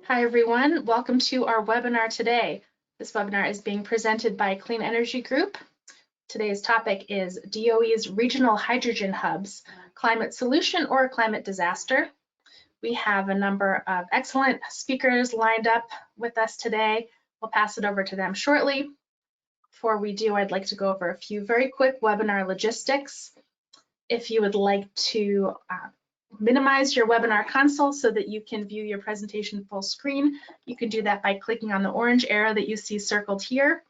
Hi, everyone. Welcome to our webinar today. This webinar is being presented by Clean Energy Group. Today's topic is DOE's Regional Hydrogen Hubs, Climate Solution or Climate Disaster. We have a number of excellent speakers lined up with us today. We'll pass it over to them shortly. Before we do, I'd like to go over a few very quick webinar logistics. If you would like to minimize your webinar console so that you can view your presentation full screen, you can do that by clicking on the orange arrow that you see circled here.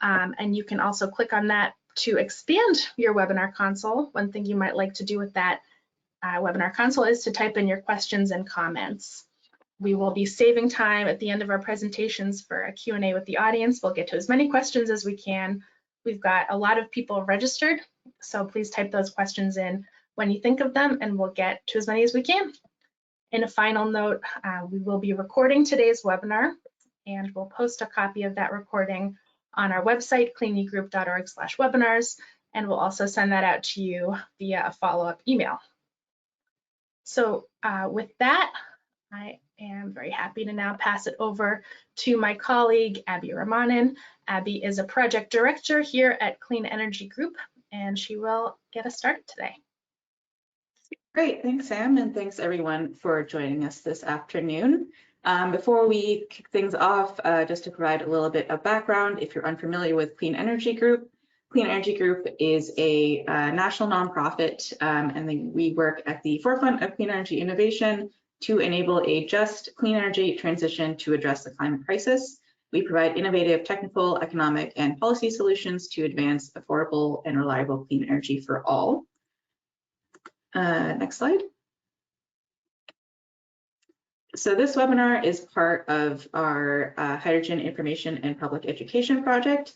And you can also click on that to expand your webinar console. One thing you might like to do with that webinar console is to type in your questions and comments. We will be saving time at the end of our presentations for a Q&A with the audience. We'll get to as many questions as we can. We've got a lot of people registered, so please type those questions in when you think of them, and we'll get to as many as we can. In a final note, we will be recording today's webinar, and we'll post a copy of that recording on our website, cleanegroup.org/webinars, and we'll also send that out to you via a follow-up email. So with that, I am very happy to now pass it over to my colleague, Abbe Ramanan. Abbe is a project director here at Clean Energy Group, and she will get us started today. Great, thanks Sam, and thanks everyone for joining us this afternoon. Before we kick things off, just to provide a little bit of background, if you're unfamiliar with Clean Energy Group is a national nonprofit, and we work at the forefront of clean energy innovation to enable a just clean energy transition to address the climate crisis. We provide innovative technical, economic, and policy solutions to advance affordable and reliable clean energy for all. Next slide. So this webinar is part of our Hydrogen Information and Public Education project.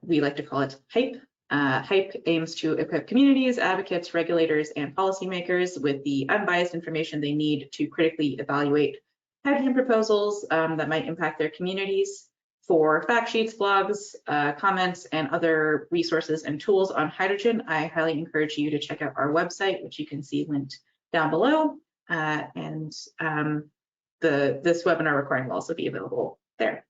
We like to call it HYPE. HYPE aims to equip communities, advocates, regulators, and policymakers with the unbiased information they need to critically evaluate hydrogen proposals that might impact their communities. For fact sheets, blogs, comments, and other resources and tools on hydrogen, I highly encourage you to check out our website, which you can see linked down below. This webinar recording will also be available there.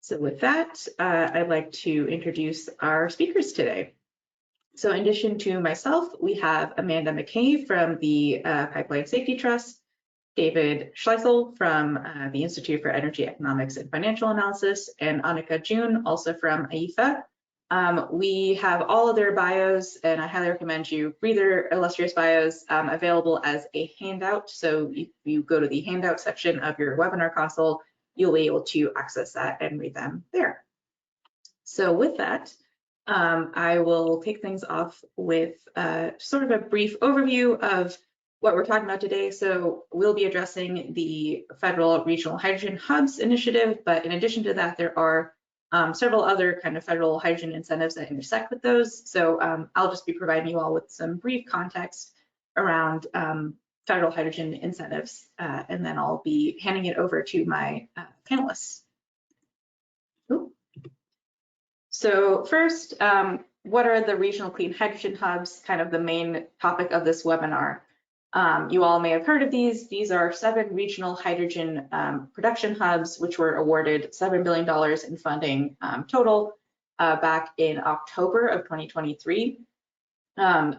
So with that, I'd like to introduce our speakers today. So in addition to myself, we have Amanda McKay from the Pipeline Safety Trust, David Schlissel from the Institute for Energy Economics and Financial Analysis, and Anika Juhn, also from IEEFA. We have all of their bios, and I highly recommend you read their illustrious bios available as a handout. So if you go to the handout section of your webinar console, you'll be able to access that and read them there. So with that, I will kick things off with sort of a brief overview of what we're talking about today. So we'll be addressing the Federal Regional Hydrogen Hubs initiative, but in addition to that, there are several other kind of federal hydrogen incentives that intersect with those. So I'll just be providing you all with some brief context around federal hydrogen incentives, and then I'll be handing it over to my panelists. Ooh. So first, what are the regional clean hydrogen hubs, kind of the main topic of this webinar? You all may have heard of these. These are 7 regional hydrogen production hubs, which were awarded $7 billion in funding total back in October of 2023.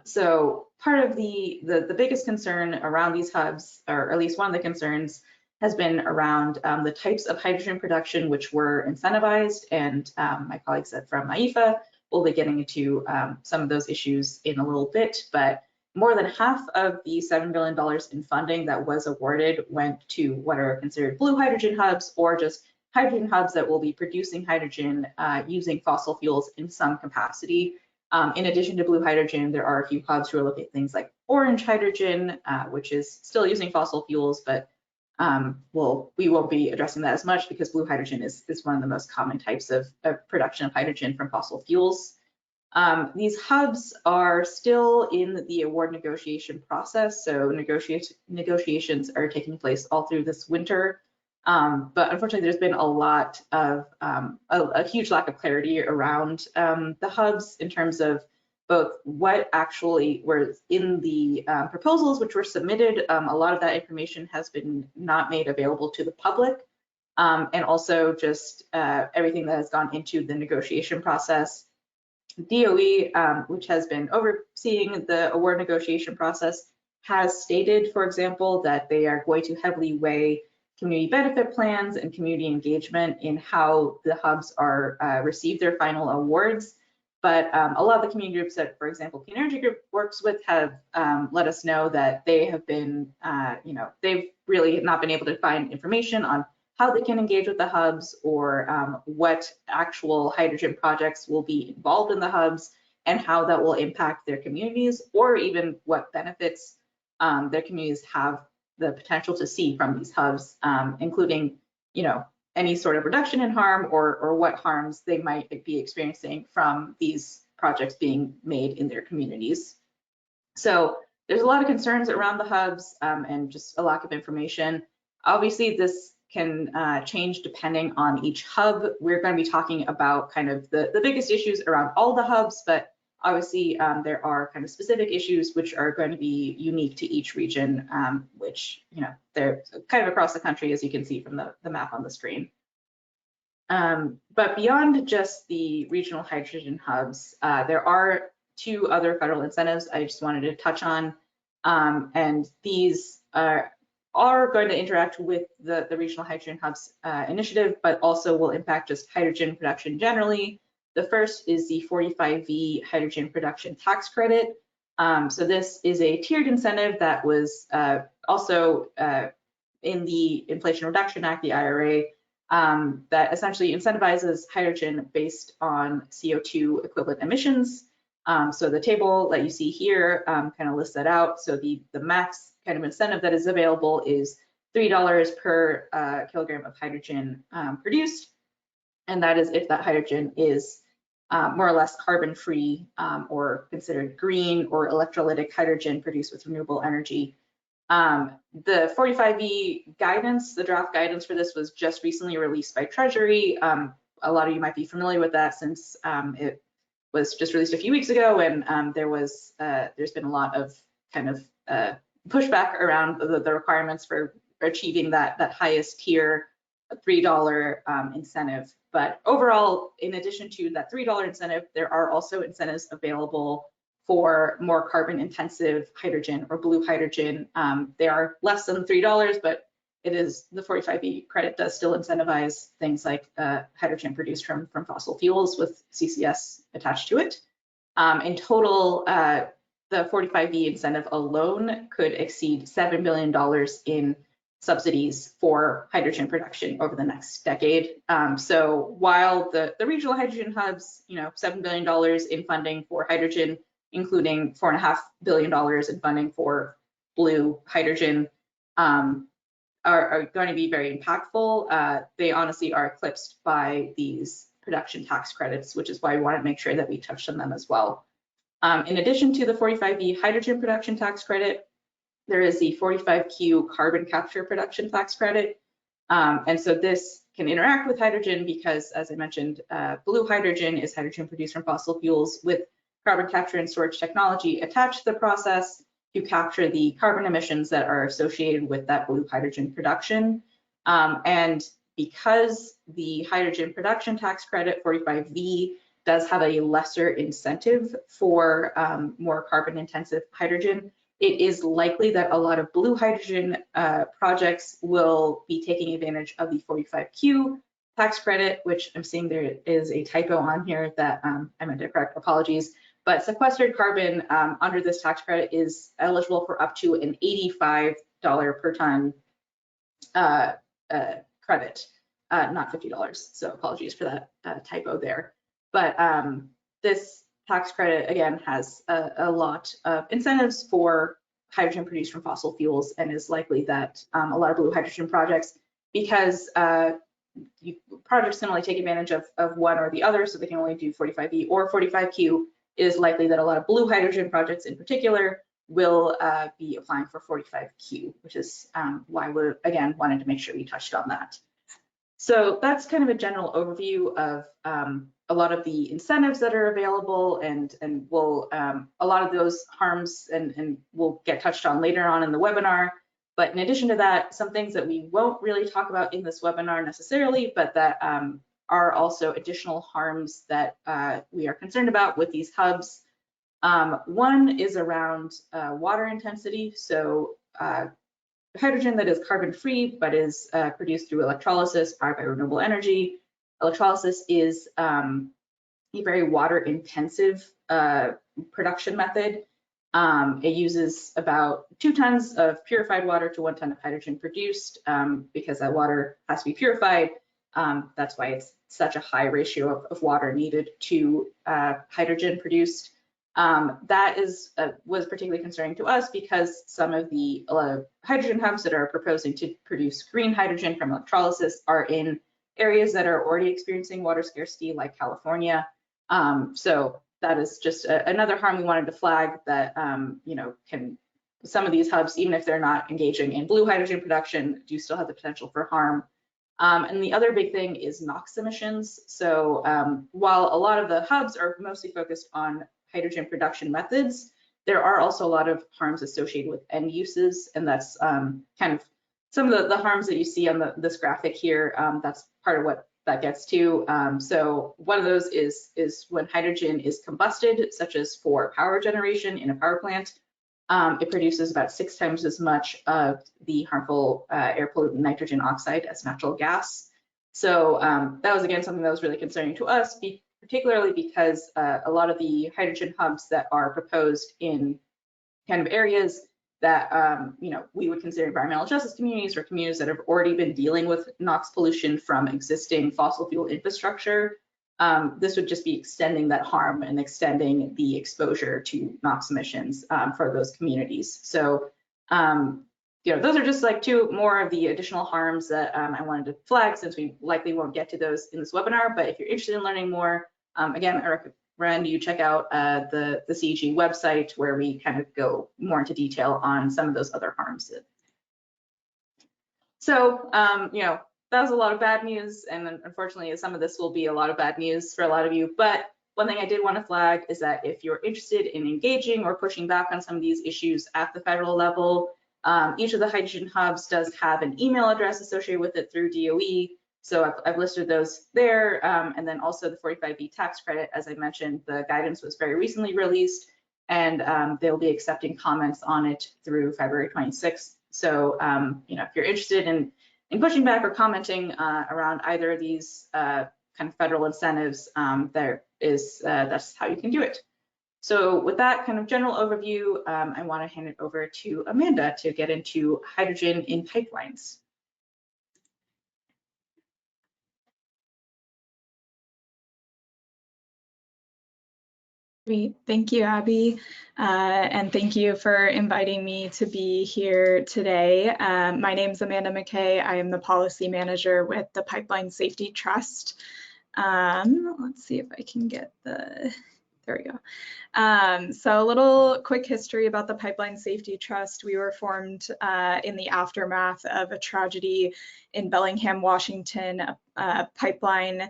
So part of the biggest concern around these hubs, or at least one of the concerns, has been around the types of hydrogen production which were incentivized, and my colleagues from IEEFA will be getting into some of those issues in a little bit, but more than half of the $7 billion in funding that was awarded went to what are considered blue hydrogen hubs, or just hydrogen hubs that will be producing hydrogen using fossil fuels in some capacity. In addition to blue hydrogen, there are a few hubs who are looking at things like orange hydrogen, which is still using fossil fuels, but we won't be addressing that as much because blue hydrogen is one of the most common types of production of hydrogen from fossil fuels. These hubs are still in the award negotiation process, so negotiations are taking place all through this winter. But unfortunately, there's been a lot of a huge lack of clarity around the hubs in terms of both what actually was in the proposals which were submitted. A lot of that information has been not made available to the public, and also just everything that has gone into the negotiation process. DOE, which has been overseeing the award negotiation process, has stated, for example, that they are going to heavily weigh community benefit plans and community engagement in how the hubs are receive their final awards. But a lot of the community groups that, for example, Clean Energy Group works with have let us know that they have been, they've really not been able to find information on how they can engage with the hubs, or what actual hydrogen projects will be involved in the hubs and how that will impact their communities, or even what benefits their communities have the potential to see from these hubs, including, any sort of reduction in harm, or what harms they might be experiencing from these projects being made in their communities. So there's a lot of concerns around the hubs, and just a lack of information. Obviously, this can change depending on each hub. We're going to be talking about kind of the biggest issues around all the hubs, but obviously there are kind of specific issues which are going to be unique to each region, which, they're kind of across the country, as you can see from the map on the screen. But beyond just the regional hydrogen hubs, there are 2 other federal incentives I just wanted to touch on, and these are going to interact with the Regional Hydrogen Hubs initiative, but also will impact just hydrogen production generally. The first is the 45V hydrogen production tax credit. So this is a tiered incentive that was also in the Inflation Reduction Act, the IRA, that essentially incentivizes hydrogen based on CO2 equivalent emissions. So the table that you see here kind of lists that out. So the max kind of incentive that is available is $3 per kilogram of hydrogen produced. And that is if that hydrogen is more or less carbon-free, or considered green or electrolytic hydrogen produced with renewable energy. The 45V guidance, the draft guidance for this, was just recently released by Treasury. A lot of you might be familiar with that since it was just released a few weeks ago, and there's been a lot of kind of pushback around the requirements for achieving that highest tier $3 incentive. But overall, in addition to that $3 incentive, there are also incentives available for more carbon intensive hydrogen or blue hydrogen. They are less than $3, but it is, the 45V credit does still incentivize things like hydrogen produced from fossil fuels with CCS attached to it. In total, the 45V incentive alone could exceed $7 billion in subsidies for hydrogen production over the next decade. So while the regional hydrogen hubs, $7 billion in funding for hydrogen, including $4.5 billion in funding for blue hydrogen, are going to be very impactful. They honestly are eclipsed by these production tax credits, which is why we want to make sure that we touched on them as well. In addition to the 45V hydrogen production tax credit, there is the 45Q carbon capture production tax credit. And so this can interact with hydrogen because, as I mentioned, blue hydrogen is hydrogen produced from fossil fuels with carbon capture and storage technology attached to the process to capture the carbon emissions that are associated with that blue hydrogen production. And because the hydrogen production tax credit, 45V, does have a lesser incentive for more carbon intensive hydrogen, it is likely that a lot of blue hydrogen projects will be taking advantage of the 45Q tax credit, which I'm seeing there is a typo on here that I meant to correct, apologies. But sequestered carbon under this tax credit is eligible for up to an $85 per ton credit, not $50. So apologies for that typo there. But this tax credit, again, has a lot of incentives for hydrogen produced from fossil fuels, and is likely that a lot of blue hydrogen projects, because projects can only take advantage of one or the other, so they can only do 45V or 45Q, it is likely that a lot of blue hydrogen projects in particular will be applying for 45Q, which is why we're, again, wanted to make sure we touched on that. So that's kind of a general overview of a lot of the incentives that are available, and we'll a lot of those harms and will get touched on later on in the webinar. But in addition to that, some things that we won't really talk about in this webinar necessarily, but that are also additional harms that we are concerned about with these hubs. One is around water intensity. So hydrogen that is carbon free but is produced through electrolysis powered by renewable energy. Electrolysis is a very water intensive production method. It uses about 2 tons of purified water to 1 ton of hydrogen produced. Because that water has to be purified, that's why it's such a high ratio of water needed to hydrogen produced. That was particularly concerning to us because some of the hydrogen hubs that are proposing to produce green hydrogen from electrolysis are in areas that are already experiencing water scarcity, like California. So that is just another harm we wanted to flag, that some of these hubs, even if they're not engaging in blue hydrogen production, do still have the potential for harm. And the other big thing is NOx emissions. So while a lot of the hubs are mostly focused on hydrogen production methods, there are also a lot of harms associated with end uses, and that's kind of some of the harms that you see on this graphic here. That's part of what that gets to. So one of those is when hydrogen is combusted, such as for power generation in a power plant, it produces about 6 times as much of the harmful air pollutant nitrogen oxide as natural gas. So that was, again, something that was really concerning to us, particularly because a lot of the hydrogen hubs that are proposed in kind of areas that we would consider environmental justice communities, or communities that have already been dealing with NOx pollution from existing fossil fuel infrastructure. This would just be extending that harm and extending the exposure to NOx emissions for those communities. So those are just like 2 more of the additional harms that I wanted to flag, since we likely won't get to those in this webinar. But if you're interested in learning more, again, I recommend you check out the CEG website, where we kind of go more into detail on some of those other harms. So that was a lot of bad news, and unfortunately some of this will be a lot of bad news for a lot of you. But one thing I did want to flag is that if you're interested in engaging or pushing back on some of these issues at the federal level, each of the hydrogen hubs does have an email address associated with it through DOE. So I've listed those there. And then also the 45B tax credit, as I mentioned, the guidance was very recently released, and they'll be accepting comments on it through February 26th. So if you're interested in pushing back or commenting around either of these kind of federal incentives, that's how you can do it. So with that kind of general overview, I want to hand it over to Amanda to get into hydrogen in pipelines. Great, thank you, Abby, and thank you for inviting me to be here today. My name is Amanda McKay. I am the policy manager with the Pipeline Safety Trust. Let's see if I can get there we go. So a little quick history about the Pipeline Safety Trust. We were formed in the aftermath of a tragedy in Bellingham, Washington. A pipeline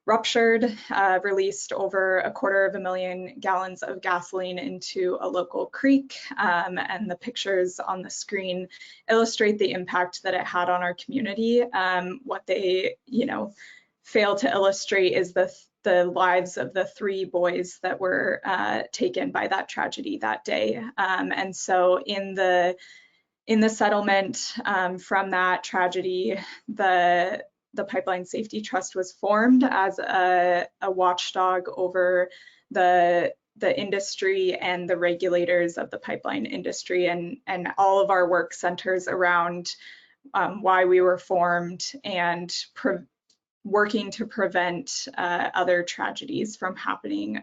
ruptured, released over 250,000 gallons of gasoline into a local creek, and the pictures on the screen illustrate the impact that it had on our community. What they, fail to illustrate is the lives of the 3 boys that were taken by that tragedy that day. And so in the settlement from that tragedy, the Pipeline Safety Trust was formed as a watchdog over the industry and the regulators of the pipeline industry, and all of our work centers around why we were formed and working to prevent other tragedies from happening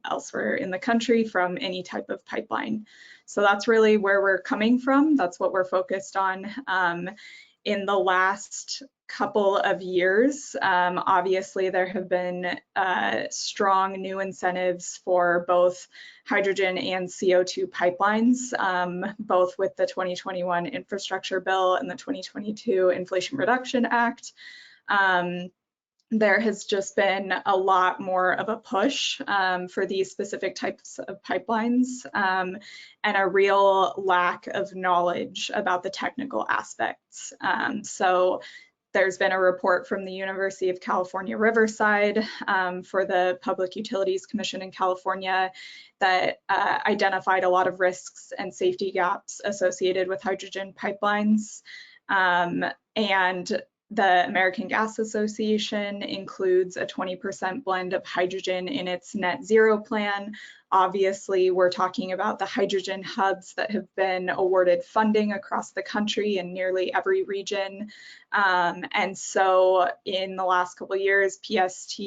elsewhere in the country from any type of pipeline. So that's really where we're coming from. That's what we're focused on. In the last couple of years, obviously there have been strong new incentives for both hydrogen and CO2 pipelines, both with the 2021 infrastructure bill and the 2022 Inflation Reduction Act. There has just been a lot more of a push for these specific types of pipelines and a real lack of knowledge about the technical aspects. So there's been a report from the University of California, Riverside for the Public Utilities Commission in California that identified a lot of risks and safety gaps associated with hydrogen pipelines. And the American Gas Association includes a 20% blend of hydrogen in its net zero plan. Obviously, we're talking about the hydrogen hubs that have been awarded funding across the country in nearly every region. And so in the last couple of years, PST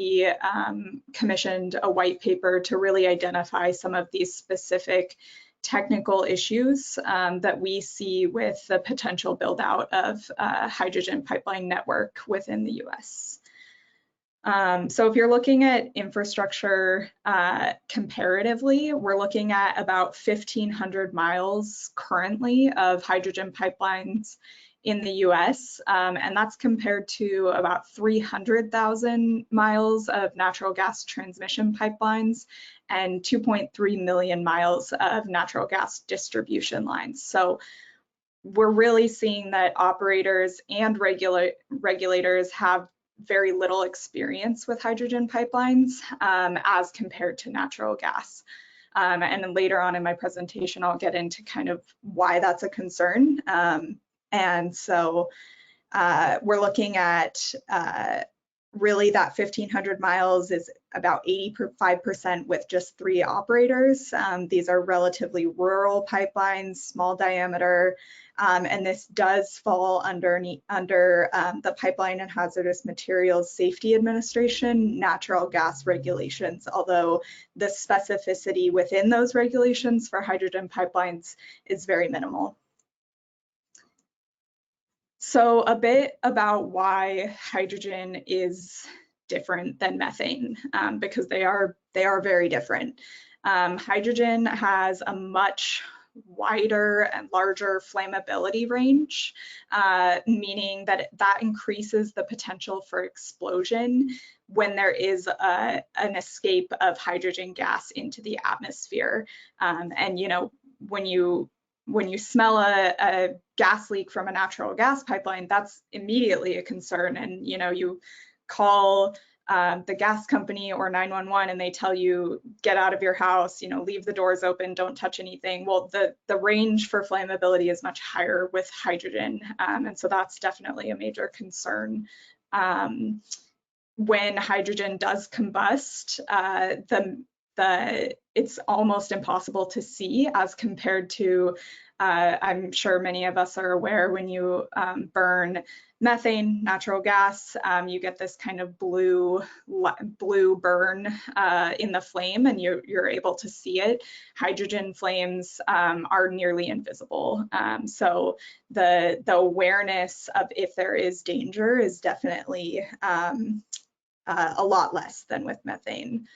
commissioned a white paper to really identify some of these specific technical issues that we see with the potential build out of a hydrogen pipeline network within the US. So if you're looking at infrastructure comparatively, we're looking at about 1,500 miles currently of hydrogen pipelines in the US, and that's compared to about 300,000 miles of natural gas transmission pipelines and 2.3 million miles of natural gas distribution lines. So we're really seeing that operators and regulators have very little experience with hydrogen pipelines as compared to natural gas. And then later on in my presentation, I'll get into kind of why that's a concern. And so we're looking at really that 1,500 miles is about 85% with just 3 operators. These are relatively rural pipelines, small diameter, and this does fall under the Pipeline and Hazardous Materials Safety Administration natural gas regulations, although the specificity within those regulations for hydrogen pipelines is very minimal. So a bit about why hydrogen is different than methane, because they are very different. Hydrogen has a much wider and larger flammability range, meaning that that increases the potential for explosion when there is an escape of hydrogen gas into the atmosphere. And you know, when you smell a gas leak from a natural gas pipeline, that's immediately a concern. And you know, you call the gas company or 911 and they tell you, get out of your house, you know, leave the doors open, don't touch anything. Well, the range for flammability is much higher with hydrogen. And so that's definitely a major concern. When hydrogen does combust, it's almost impossible to see as compared to, I'm sure many of us are aware, when you burn methane, natural gas, you get this kind of blue burn in the flame, and you're able to see it. Hydrogen flames are nearly invisible. So the awareness of if there is danger is definitely a lot less than with methane.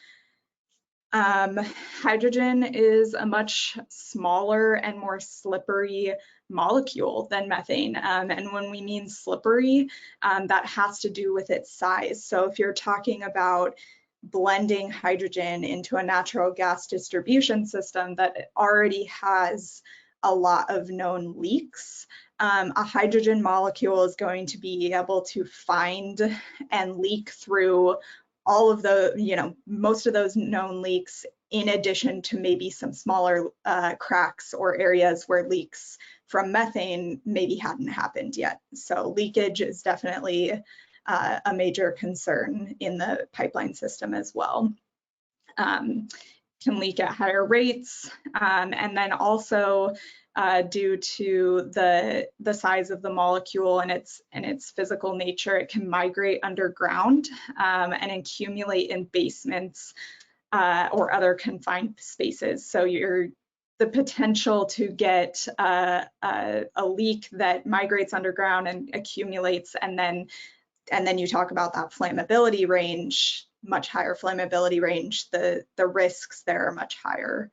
Hydrogen is a much smaller and more slippery molecule than methane. And when we mean slippery, that has to do with its size. So if you're talking about blending hydrogen into a natural gas distribution system that already has a lot of known leaks, a hydrogen molecule is going to be able to find and leak through all of the, you know, most of those known leaks, in addition to maybe some smaller cracks or areas where leaks from methane maybe hadn't happened yet. So leakage is definitely a major concern in the pipeline system as well. Can leak at higher rates, and then also due to the size of the molecule and its physical nature, it can migrate underground and accumulate in basements or other confined spaces. So the potential to get a leak that migrates underground and accumulates, and then you talk about that flammability range, much higher flammability range, the risks there are much higher.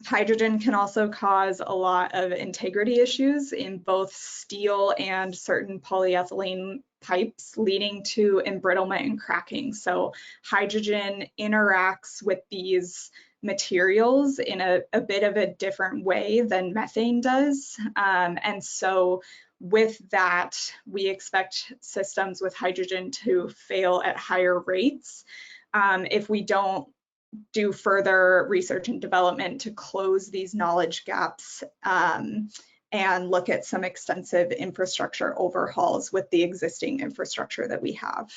Hydrogen can also cause a lot of integrity issues in both steel and certain polyethylene pipes, leading to embrittlement and cracking. So hydrogen interacts with these materials in a bit of a different way than methane does. And so with that, we expect systems with hydrogen to fail at higher rates if we don't do further research and development to close these knowledge gaps and look at some extensive infrastructure overhauls with the existing infrastructure that we have.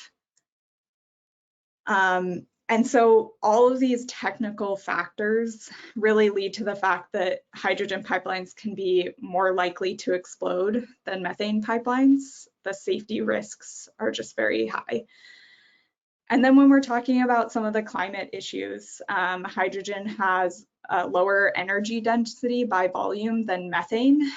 And so all of these technical factors really lead to the fact that hydrogen pipelines can be more likely to explode than methane pipelines. The safety risks are just very high. And then when we're talking about some of the climate issues, hydrogen has a lower energy density by volume than methane.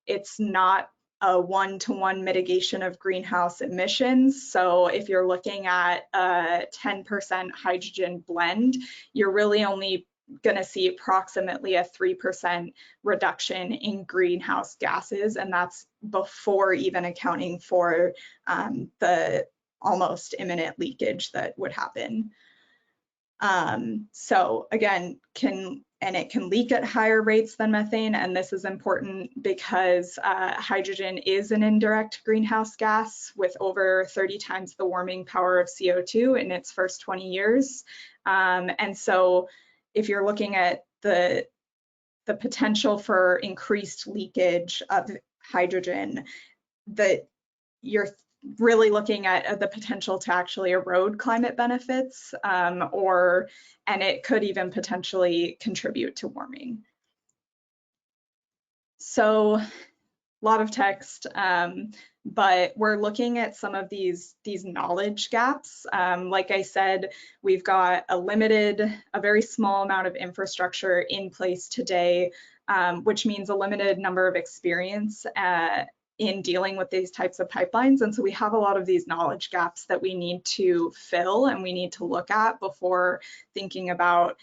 It's not a one-to-one mitigation of greenhouse emissions. So if you're looking at a 10% hydrogen blend, you're really only going to see approximately a 3% reduction in greenhouse gases, and that's before even accounting for the almost imminent leakage that would happen. So again, it can leak at higher rates than methane, and this is important because hydrogen is an indirect greenhouse gas with over 30 times the warming power of CO2 in its first 20 years. And so if you're looking at the potential for increased leakage of hydrogen, that you're really looking at the potential to actually erode climate benefits, and it could even potentially contribute to warming. So a lot of text, but we're looking at some of these knowledge gaps. Like I said, we've got a very small amount of infrastructure in place today, which means a limited number of experience in dealing with these types of pipelines. And so we have a lot of these knowledge gaps that we need to fill and we need to look at before thinking about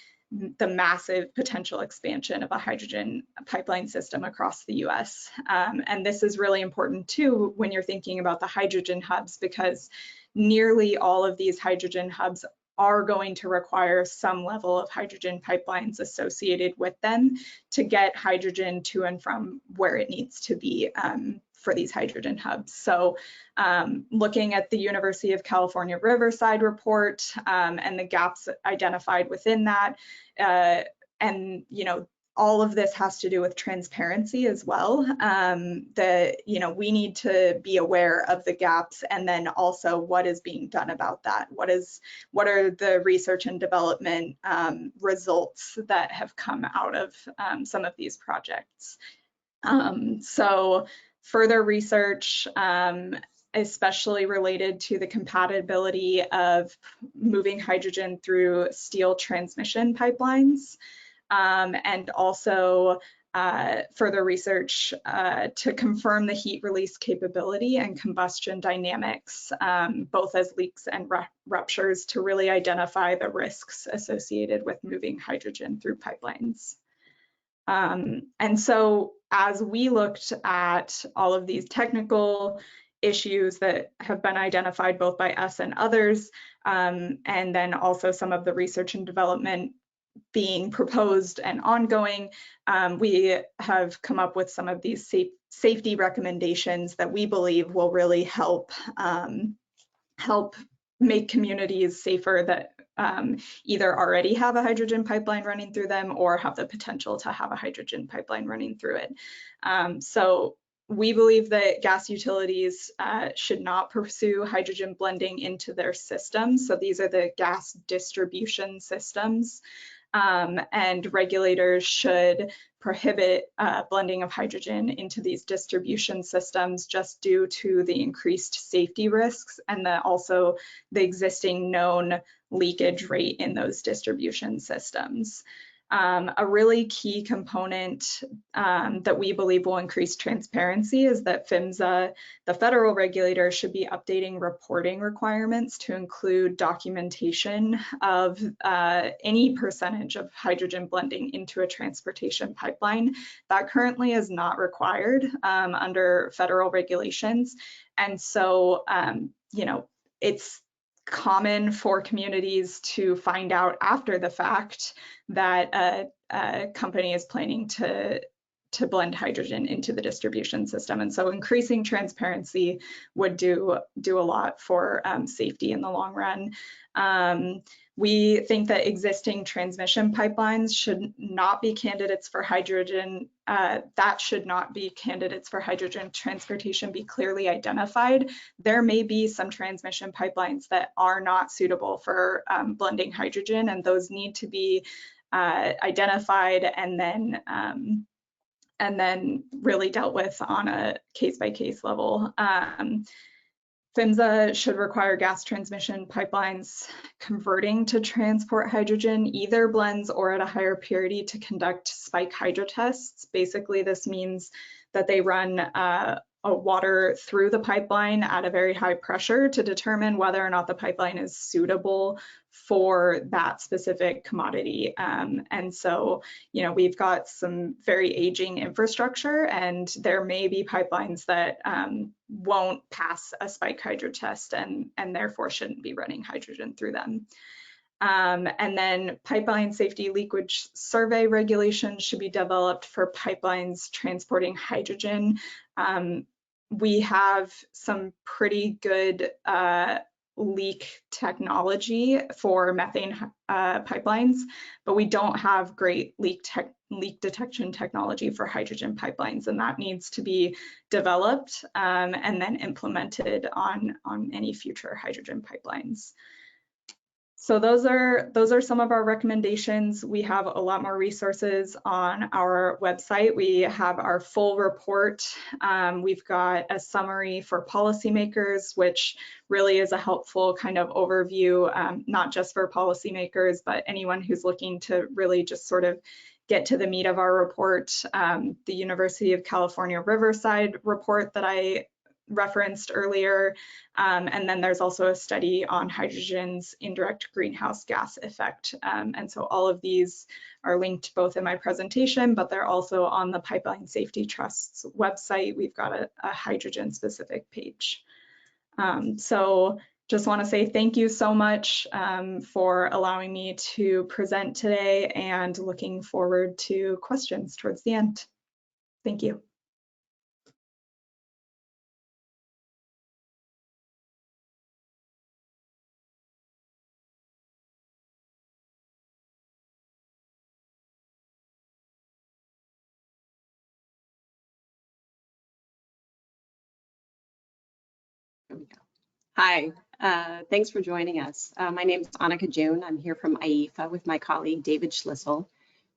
the massive potential expansion of a hydrogen pipeline system across the US. And this is really important too when you're thinking about the hydrogen hubs, because nearly all of these hydrogen hubs are going to require some level of hydrogen pipelines associated with them to get hydrogen to and from where it needs to be for these hydrogen hubs. So looking at the University of California Riverside report and the gaps identified within that, and all of this has to do with transparency as well. We need to be aware of the gaps, and then also what is being done about that. What are the research and development results that have come out of some of these projects? So further research, especially related to the compatibility of moving hydrogen through steel transmission pipelines, and also further research to confirm the heat release capability and combustion dynamics, both as leaks and ruptures, to really identify the risks associated with moving hydrogen through pipelines. And so as we looked at all of these technical issues that have been identified both by us and others, and then also some of the research and development being proposed and ongoing, we have come up with some of these safety recommendations that we believe will really help make communities safer that either already have a hydrogen pipeline running through them or have the potential to have a hydrogen pipeline running through it. So we believe that gas utilities should not pursue hydrogen blending into their systems. So these are the gas distribution systems. And regulators should prohibit blending of hydrogen into these distribution systems just due to the increased safety risks and also the existing known leakage rate in those distribution systems. A really key component that we believe will increase transparency is that PHMSA, the federal regulator, should be updating reporting requirements to include documentation of any percentage of hydrogen blending into a transportation pipeline. That currently is not required under federal regulations. And so, you know, it's common for communities to find out after the fact that a company is planning to blend hydrogen into the distribution system. And so increasing transparency would do a lot for safety in the long run. We think that existing transmission pipelines should not be candidates for hydrogen. That should not be candidates for hydrogen transportation be clearly identified. There may be some transmission pipelines that are not suitable for blending hydrogen, and those need to be identified and then really dealt with on a case-by-case level. PHMSA should require gas transmission pipelines converting to transport hydrogen, either blends or at a higher purity, to conduct spike hydro tests. Basically, this means that they run water through the pipeline at a very high pressure to determine whether or not the pipeline is suitable for that specific commodity. And so, you know, we've got some very aging infrastructure, and there may be pipelines that won't pass a spike hydro test and therefore shouldn't be running hydrogen through them. And then pipeline safety leakage survey regulations should be developed for pipelines transporting hydrogen. We have some pretty good leak technology for methane pipelines, but we don't have great leak detection technology for hydrogen pipelines, and that needs to be developed and then implemented on any future hydrogen pipelines. So those are some of our recommendations. We have a lot more resources on our website. We have our full report. We've got a summary for policymakers, which really is a helpful kind of overview, not just for policymakers, but anyone who's looking to really just sort of get to the meat of our report. The University of California Riverside report that I referenced earlier. And then there's also a study on hydrogen's indirect greenhouse gas effect. And so all of these are linked both in my presentation, but they're also on the Pipeline Safety Trust's website. We've got a hydrogen specific page. So just want to say thank you so much for allowing me to present today, and looking forward to questions towards the end. Thank you. Hi, thanks for joining us. My name is Anika Juhn. I'm here from IEEFA with my colleague David Schlissel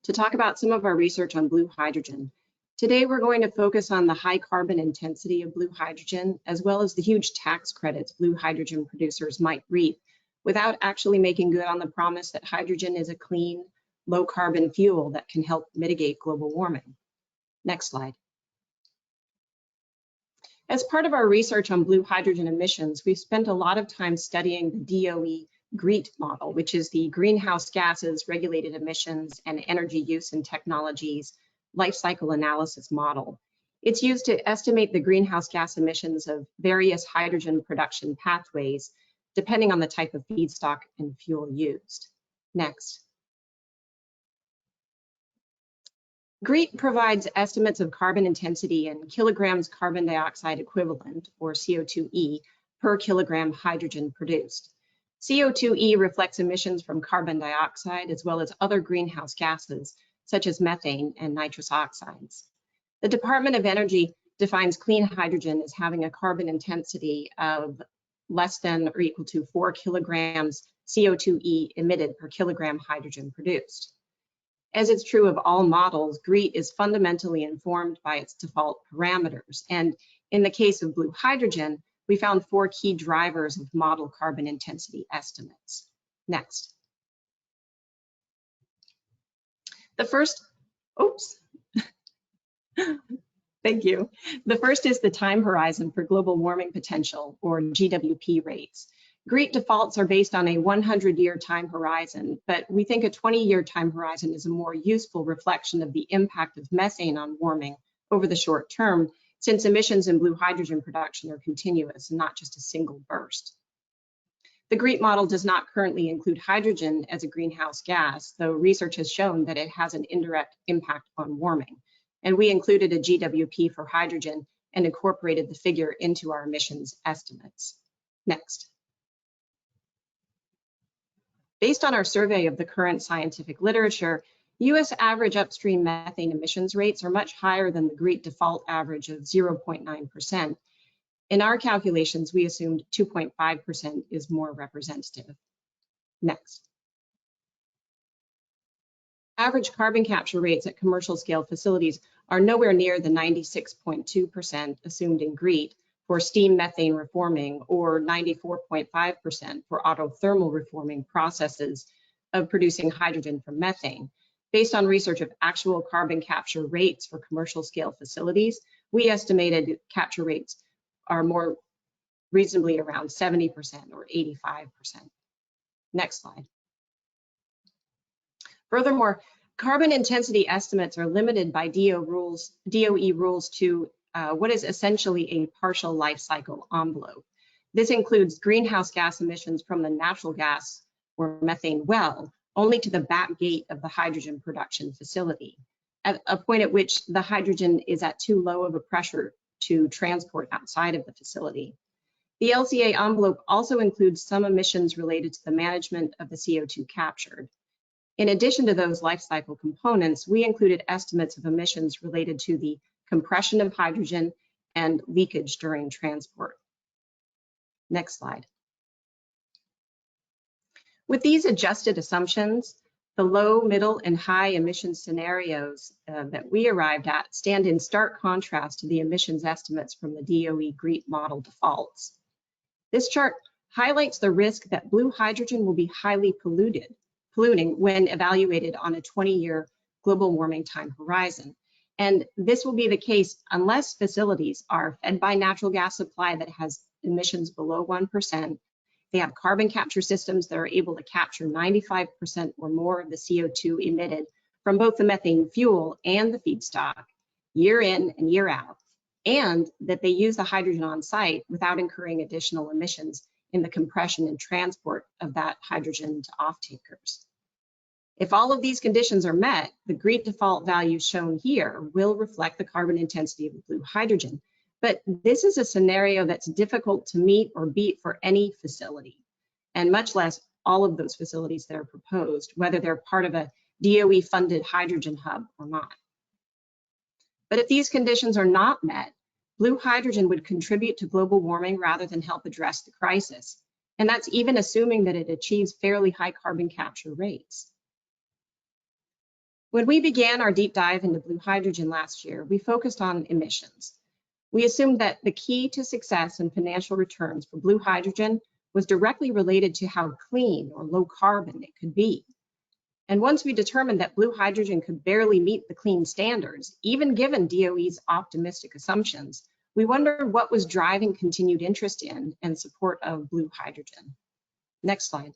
to talk about some of our research on blue hydrogen. Today, we're going to focus on the high carbon intensity of blue hydrogen, as well as the huge tax credits blue hydrogen producers might reap without actually making good on the promise that hydrogen is a clean, low carbon fuel that can help mitigate global warming. Next slide. As part of our research on blue hydrogen emissions, we've spent a lot of time studying the DOE GREET model, which is the Greenhouse Gases, Regulated Emissions, and Energy Use and Technologies Life Cycle Analysis model. It's used to estimate the greenhouse gas emissions of various hydrogen production pathways, depending on the type of feedstock and fuel used. Next. GREET provides estimates of carbon intensity in kilograms carbon dioxide equivalent, or CO2e, per kilogram hydrogen produced. CO2e reflects emissions from carbon dioxide as well as other greenhouse gases, such as methane and nitrous oxides. The Department of Energy defines clean hydrogen as having a carbon intensity of less than or equal to 4 kilograms CO2e emitted per kilogram hydrogen produced. As it's true of all models, GREET is fundamentally informed by its default parameters. And in the case of blue hydrogen, we found 4 key drivers of model carbon intensity estimates. Next. The first, oops. Thank you. The first is the time horizon for global warming potential, or GWP rates. GREET defaults are based on a 100-year time horizon, but we think a 20-year time horizon is a more useful reflection of the impact of methane on warming over the short term, since emissions in blue hydrogen production are continuous and not just a single burst. The GREET model does not currently include hydrogen as a greenhouse gas, though research has shown that it has an indirect impact on warming. And we included a GWP for hydrogen and incorporated the figure into our emissions estimates. Next. Based on our survey of the current scientific literature, US average upstream methane emissions rates are much higher than the GREET default average of 0.9%. In our calculations, we assumed 2.5% is more representative. Next. Average carbon capture rates at commercial scale facilities are nowhere near the 96.2% assumed in GREET for steam methane reforming, or 94.5% for autothermal reforming processes of producing hydrogen from methane. Based on research of actual carbon capture rates for commercial scale facilities, we estimated capture rates are more reasonably around 70% or 85%. Next slide. Furthermore, carbon intensity estimates are limited by DOE rules to what is essentially a partial life cycle envelope. This includes greenhouse gas emissions from the natural gas or methane well only to the back gate of the hydrogen production facility, at a point at which the hydrogen is at too low of a pressure to transport outside of the facility. The LCA envelope also includes some emissions related to the management of the CO2 captured. In addition to those life cycle components, we included estimates of emissions related to the compression of hydrogen and leakage during transport. Next slide. With these adjusted assumptions, the low, middle, and high emission scenarios that we arrived at stand in stark contrast to the emissions estimates from the DOE GREET model defaults. This chart highlights the risk that blue hydrogen will be highly polluting when evaluated on a 20-year global warming time horizon. And this will be the case unless facilities are fed by natural gas supply that has emissions below 1%. They have carbon capture systems that are able to capture 95% or more of the CO2 emitted from both the methane fuel and the feedstock year in and year out, and that they use the hydrogen on site without incurring additional emissions in the compression and transport of that hydrogen to off-takers. If all of these conditions are met, the GREET default values shown here will reflect the carbon intensity of the blue hydrogen. But this is a scenario that's difficult to meet or beat for any facility, and much less all of those facilities that are proposed, whether they're part of a DOE-funded hydrogen hub or not. But if these conditions are not met, blue hydrogen would contribute to global warming rather than help address the crisis. And that's even assuming that it achieves fairly high carbon capture rates. When we began our deep dive into blue hydrogen last year, we focused on emissions. We assumed that the key to success and financial returns for blue hydrogen was directly related to how clean or low carbon it could be. And once we determined that blue hydrogen could barely meet the clean standards, even given DOE's optimistic assumptions, we wondered what was driving continued interest in and support of blue hydrogen. Next slide.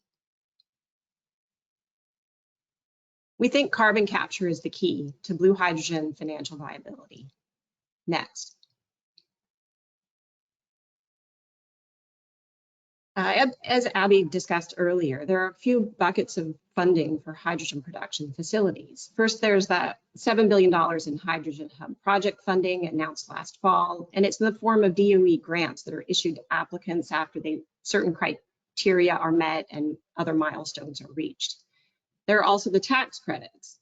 We think carbon capture is the key to blue hydrogen financial viability. Next. As Abbe discussed earlier, there are a few buckets of funding for hydrogen production facilities. First, there's that $7 billion in hydrogen hub project funding announced last fall, and it's in the form of DOE grants that are issued to applicants after certain criteria are met and other milestones are reached. There are also the tax credits.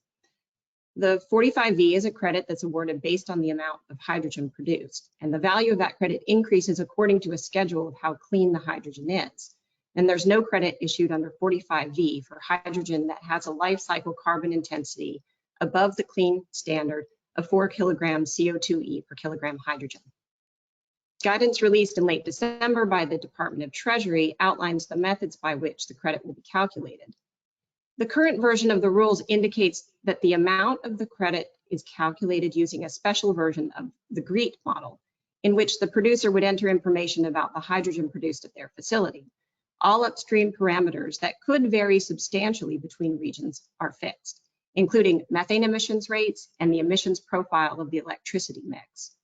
The 45V is a credit that's awarded based on the amount of hydrogen produced, and the value of that credit increases according to a schedule of how clean the hydrogen is. And there's no credit issued under 45V for hydrogen that has a life cycle carbon intensity above the clean standard of 4 kilograms CO2e per kilogram hydrogen. Guidance released in late December by the Department of Treasury outlines the methods by which the credit will be calculated. The current version of the rules indicates that the amount of the credit is calculated using a special version of the GREET model, in which the producer would enter information about the hydrogen produced at their facility. All upstream parameters that could vary substantially between regions are fixed, including methane emissions rates and the emissions profile of the electricity mix.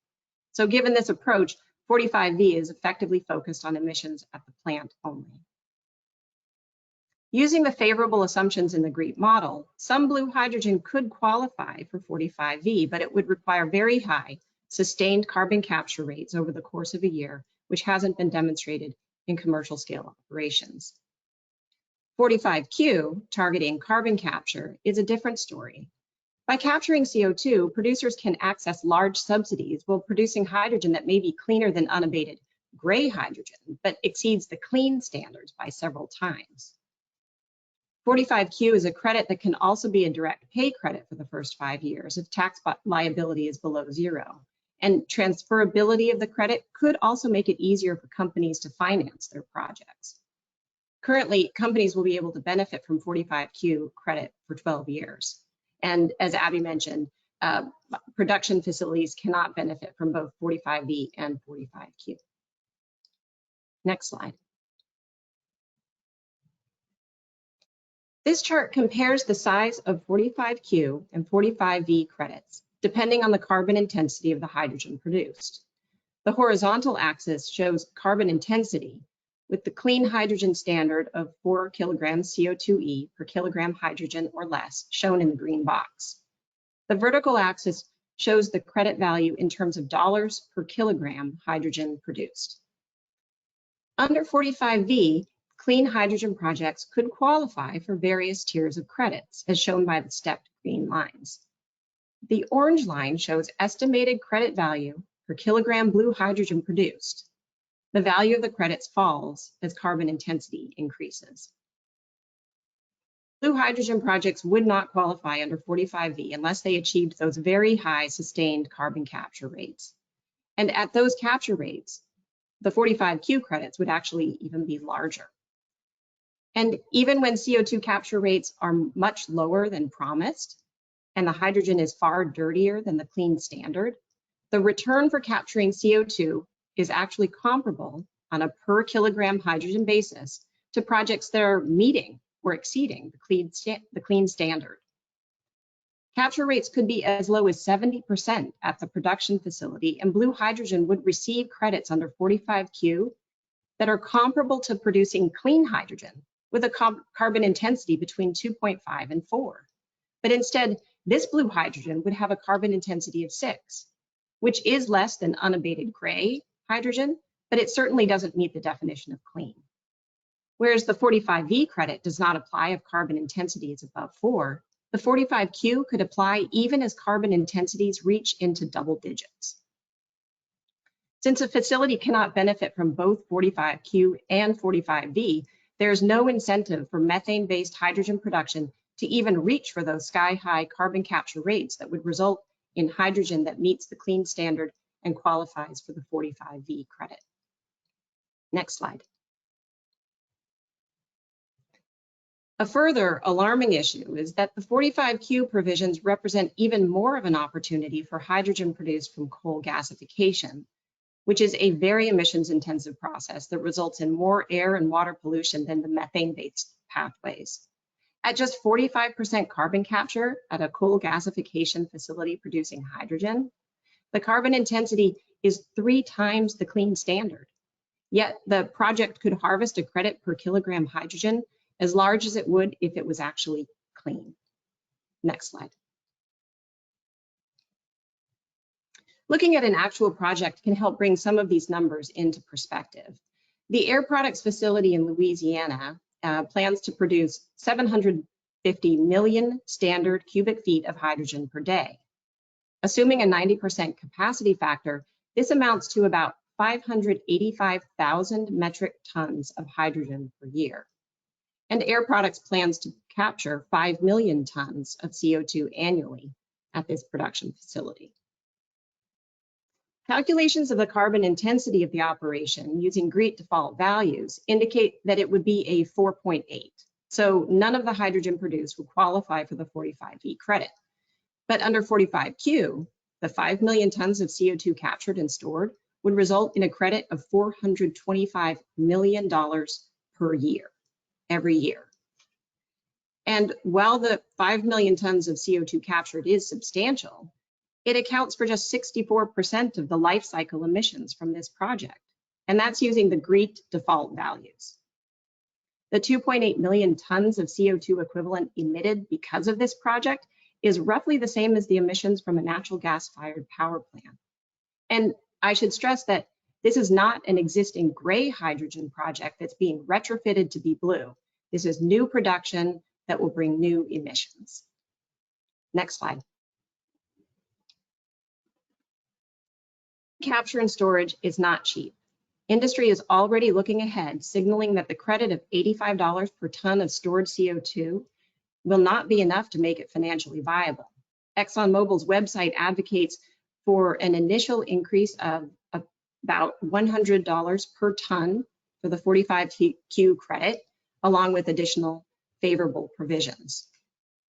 So given this approach, 45V is effectively focused on emissions at the plant only. Using the favorable assumptions in the GREET model, some blue hydrogen could qualify for 45V, but it would require very high sustained carbon capture rates over the course of a year, which hasn't been demonstrated in commercial scale operations. 45Q, targeting carbon capture, is a different story. By capturing CO2, producers can access large subsidies while producing hydrogen that may be cleaner than unabated gray hydrogen, but exceeds the clean standards by several times. 45Q is a credit that can also be a direct pay credit for the first 5 years if tax liability is below zero. And transferability of the credit could also make it easier for companies to finance their projects. Currently, companies will be able to benefit from 45Q credit for 12 years. And as Abbe mentioned, production facilities cannot benefit from both 45V and 45Q. Next slide. This chart compares the size of 45Q and 45V credits, depending on the carbon intensity of the hydrogen produced. The horizontal axis shows carbon intensity, with the clean hydrogen standard of 4 kilograms CO2e per kilogram hydrogen or less, shown in the green box. The vertical axis shows the credit value in terms of dollars per kilogram hydrogen produced. Under 45V, clean hydrogen projects could qualify for various tiers of credits, as shown by the stepped green lines. The orange line shows estimated credit value per kilogram blue hydrogen produced. The value of the credits falls as carbon intensity increases. Blue hydrogen projects would not qualify under 45V unless they achieved those very high sustained carbon capture rates. And at those capture rates, the 45Q credits would actually even be larger. And even when CO2 capture rates are much lower than promised, and the hydrogen is far dirtier than the clean standard, the return for capturing CO2 is actually comparable on a per kilogram hydrogen basis to projects that are meeting or exceeding the clean standard. Capture rates could be as low as 70% at the production facility, and blue hydrogen would receive credits under 45Q that are comparable to producing clean hydrogen with a carbon intensity between 2.5 and 4. But instead, this blue hydrogen would have a carbon intensity of 6, which is less than unabated gray hydrogen, but it certainly doesn't meet the definition of clean. Whereas the 45V credit does not apply if carbon intensity is above 4, the 45Q could apply even as carbon intensities reach into double digits. Since a facility cannot benefit from both 45Q and 45V, there's no incentive for methane-based hydrogen production to even reach for those sky-high carbon capture rates that would result in hydrogen that meets the clean standard and qualifies for the 45V credit. Next slide. A further alarming issue is that the 45Q provisions represent even more of an opportunity for hydrogen produced from coal gasification, which is a very emissions-intensive process that results in more air and water pollution than the methane-based pathways. At just 45% carbon capture at a coal gasification facility producing hydrogen, the carbon intensity is 3 times the clean standard. Yet the project could harvest a credit per kilogram hydrogen as large as it would if it was actually clean. Next slide. Looking at an actual project can help bring some of these numbers into perspective. The Air Products facility in Louisiana plans to produce 750 million standard cubic feet of hydrogen per day. Assuming a 90% capacity factor, this amounts to about 585,000 metric tons of hydrogen per year. And Air Products plans to capture 5 million tons of CO2 annually at this production facility. Calculations of the carbon intensity of the operation using GREET default values indicate that it would be a 4.8, So none of the hydrogen produced would qualify for the 45V credit. But under 45Q, the 5 million tons of CO2 captured and stored would result in a credit of $425 million per year, every year. And while the 5 million tons of CO2 captured is substantial, it accounts for just 64% of the life cycle emissions from this project. And that's using the GREET default values. The 2.8 million tons of CO2 equivalent emitted because of this project is roughly the same as the emissions from a natural gas-fired power plant. And I should stress that this is not an existing gray hydrogen project that's being retrofitted to be blue. This is new production that will bring new emissions. Next slide. Capture and storage is not cheap. Industry is already looking ahead, signaling that the credit of $85 per ton of stored CO2 will not be enough to make it financially viable. ExxonMobil's website advocates for an initial increase of about $100 per ton for the 45Q credit, along with additional favorable provisions.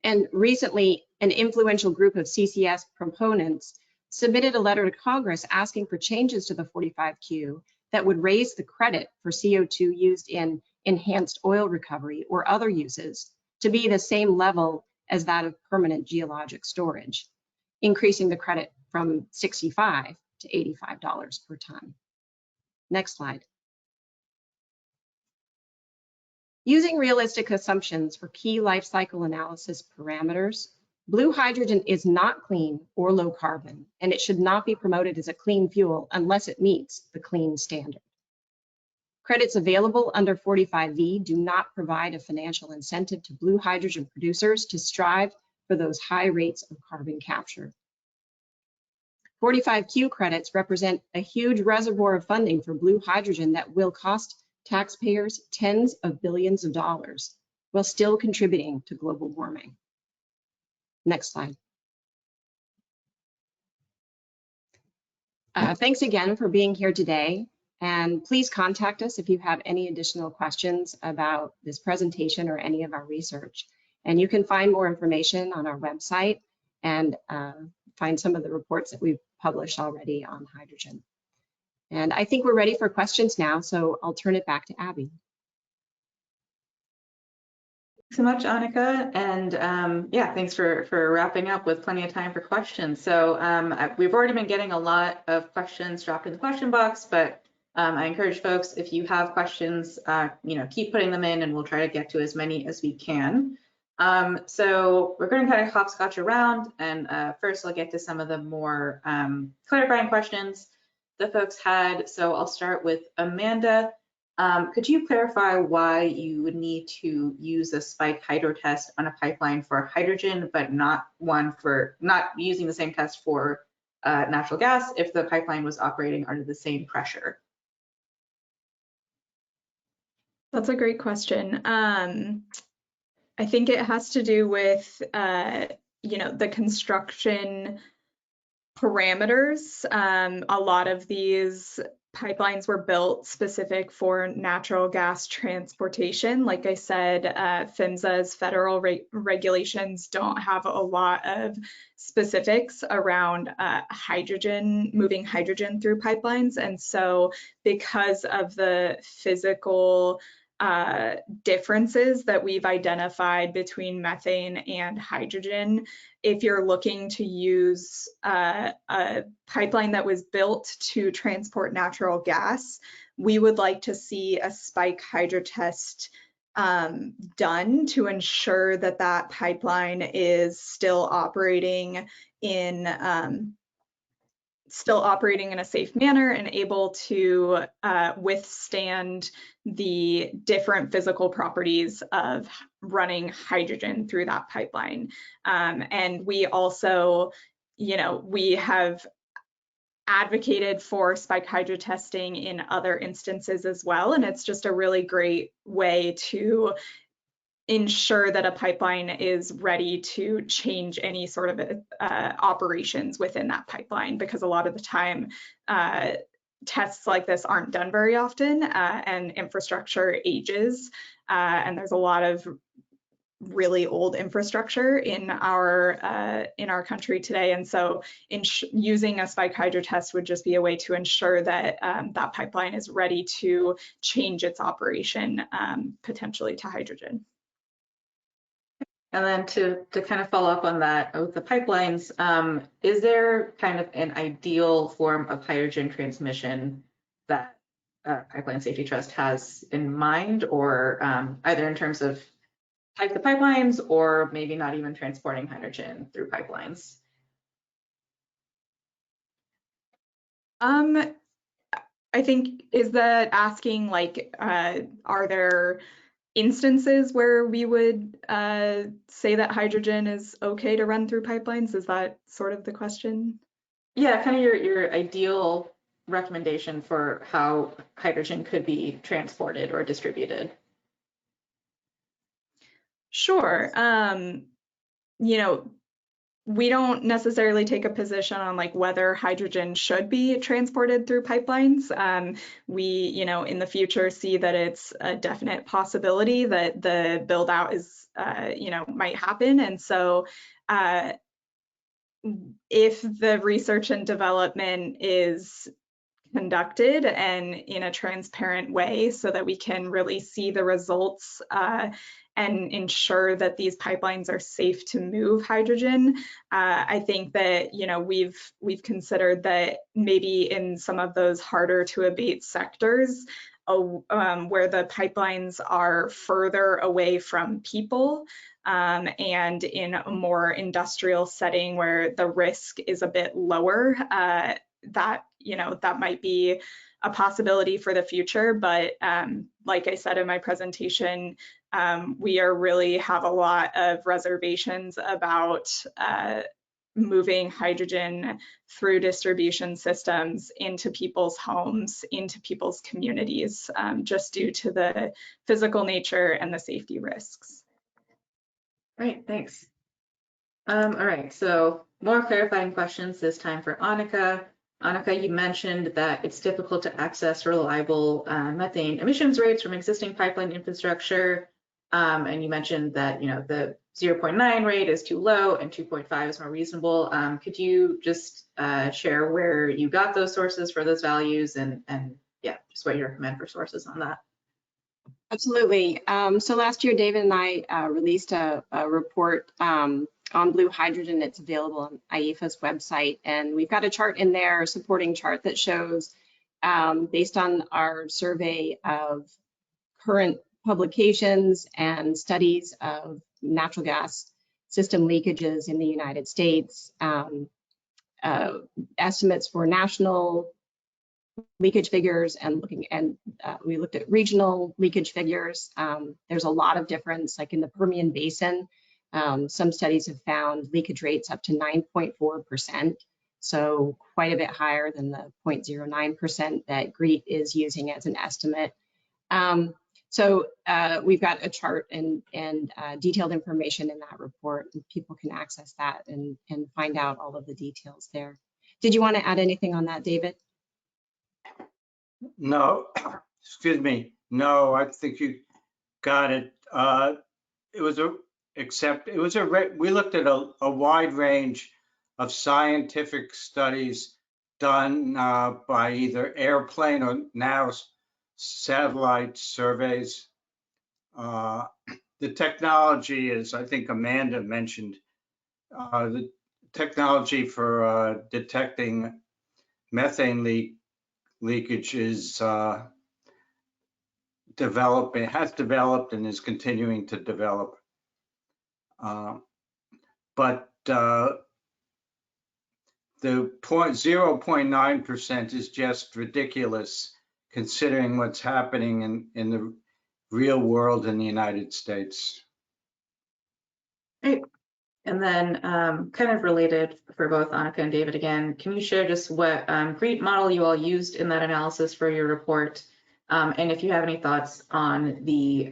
And recently, an influential group of CCS proponents submitted a letter to Congress asking for changes to the 45Q that would raise the credit for CO2 used in enhanced oil recovery or other uses to be the same level as that of permanent geologic storage, increasing the credit from $65 to $85 per ton. Next slide. Using realistic assumptions for key life cycle analysis parameters, blue hydrogen is not clean or low carbon, and it should not be promoted as a clean fuel unless it meets the clean standard. Credits available under 45V do not provide a financial incentive to blue hydrogen producers to strive for those high rates of carbon capture. 45Q credits represent a huge reservoir of funding for blue hydrogen that will cost taxpayers tens of billions of dollars while still contributing to global warming. Next slide. Thanks again for being here today. And please contact us if you have any additional questions about this presentation or any of our research. And you can find more information on our website and find some of the reports that we've published already on hydrogen. And I think we're ready for questions now, so I'll turn it back to Abbe. Thanks so much, Anika. And yeah, thanks for wrapping up with plenty of time for questions. So we've already been getting a lot of questions dropped in the question box, but I encourage folks, if you have questions, keep putting them in and we'll try to get to as many as we can. So we're going to kind of hopscotch around, and first I'll get to some of the more clarifying questions the folks had. So I'll start with Amanda. Could you clarify why you would need to use a spike hydro test on a pipeline for hydrogen, but not using the same test for natural gas if the pipeline was operating under the same pressure? That's a great question. I think it has to do with, the construction parameters. A lot of these pipelines were built specific for natural gas transportation. Like I said, PHMSA's federal regulations don't have a lot of specifics around moving hydrogen through pipelines. And so because of the physical differences that we've identified between methane and hydrogen, if you're looking to use a pipeline that was built to transport natural gas, we would like to see a spike hydro test done to ensure that that pipeline is still operating in a safe manner and able to withstand the different physical properties of running hydrogen through that pipeline. And we also, we have advocated for spike hydro testing in other instances as well. And it's just a really great way to ensure that a pipeline is ready to change any sort of operations within that pipeline, because a lot of the time tests like this aren't done very often, and infrastructure ages, and there's a lot of really old infrastructure in our country today, and so using a spike hydro test would just be a way to ensure that that pipeline is ready to change its operation potentially to hydrogen. And then to kind of follow up on that with the pipelines, is there kind of an ideal form of hydrogen transmission that Pipeline Safety Trust has in mind, or either in terms of type of pipelines or maybe not even transporting hydrogen through pipelines? I think, is that asking like, are there instances where we would say that hydrogen is okay to run through pipelines? Is that sort of the question? Yeah, kind of your ideal recommendation for how hydrogen could be transported or distributed. Sure. You know, we don't necessarily take a position on like whether hydrogen should be transported through pipelines. We, in the future see that it's a definite possibility that the build out is, might happen. And so if the research and development is conducted and in a transparent way so that we can really see the results and ensure that these pipelines are safe to move hydrogen. I think that we've considered that maybe in some of those harder to abate sectors where the pipelines are further away from people and in a more industrial setting where the risk is a bit lower, that might be a possibility for the future. But like I said in my presentation, we really have a lot of reservations about moving hydrogen through distribution systems into people's homes, into people's communities, just due to the physical nature and the safety risks. Great, thanks. All right, so more clarifying questions this time for Anika. Anika, you mentioned that it's difficult to access reliable methane emissions rates from existing pipeline infrastructure. And you mentioned that the 0.9 rate is too low and 2.5 is more reasonable. Could you just share where you got those sources for those values and yeah, just what you recommend for sources on that? Absolutely. So last year, David and I released a report on blue hydrogen. It's available on IEEFA's website. And we've got a chart in there, a supporting chart that shows, based on our survey of current publications and studies of natural gas system leakages in the United States, estimates for national leakage figures and we looked at regional leakage figures. There's a lot of difference, like in the Permian Basin. Some studies have found leakage rates up to 9.4%, so quite a bit higher than the 0.09% that GREET is using as an estimate. So we've got a chart and detailed information in that report, and people can access that and find out all of the details there. Did you want to add anything on that, David? No, excuse me. No, I think you got it. We looked at a wide range of scientific studies done by either airplane or now satellite surveys. The technology is, I think Amanda mentioned, the technology for detecting methane leakage is has developed and is continuing to develop. But the 0.9% is just ridiculous considering what's happening in the real world in the United States. Great. And then kind of related for both Anika and David again, can you share just what GREET model you all used in that analysis for your report? And if you have any thoughts on the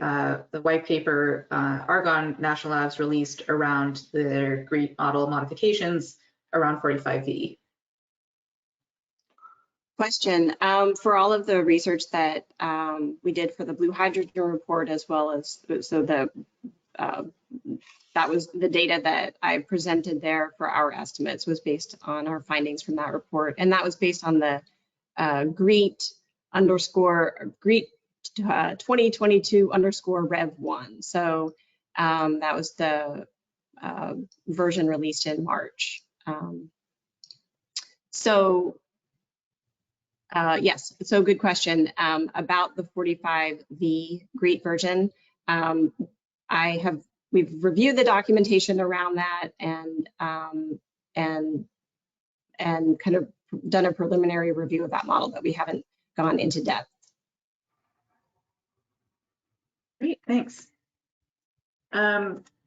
white paper Argonne National Labs released around their GREET model modifications around 45V? Question. For all of the research that we did for the blue hydrogen report, as well as, that was the data that I presented there for our estimates was based on our findings from that report. And that was based on the GREET 2022_Rev1. So that was the version released in March. Yes, so good question about the 45V GREET version. We've reviewed the documentation around that and kind of done a preliminary review of that model, but we haven't gone into depth. Great, thanks.